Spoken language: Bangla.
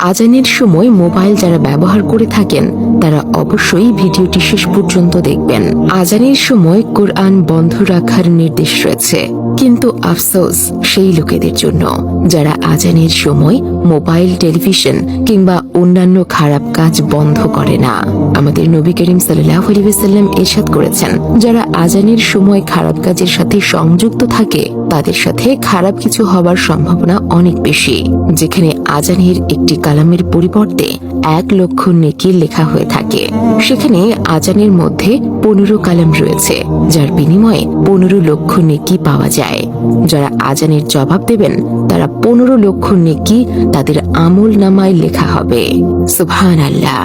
আজানের সময় মোবাইল যারা ব্যবহার করে থাকেন তারা অবশ্যই ভিডিওটি শেষ পর্যন্ত দেখবেন। আজানের সময় কোরআন বন্ধ রাখার নির্দেশ রয়েছে, কিন্তু আফসোস সেই লোকেদের জন্য যারা আজানের সময় মোবাইল, টেলিভিশন কিংবা অন্যান্য খারাপ কাজ বন্ধ করে না। আমাদের নবী করিম সাল্লাল্লাহু আলাইহি ওয়াসাল্লাম ইরশাদ করেছেন, যারা আজানের সময় খারাপ কাজের সাথে সংযুক্ত থাকে তাদের সাথে খারাপ কিছু হবার সম্ভাবনা অনেক বেশি। যেখানে আজানের একটি কালামের পরিবর্তে 1 লক্ষ নেকি লেখা হয়ে থাকে, সেখানে আজানের মধ্যে 15 কালাম রয়েছে, যার বিনিময়ে 15 লক্ষ নেকি পাওয়া যায়। যারা আজানের জবাব দেবেন তারা 15 লক্ষ নেকি তাদের আমল নামায় লেখা হবে। সুবহানাল্লাহ।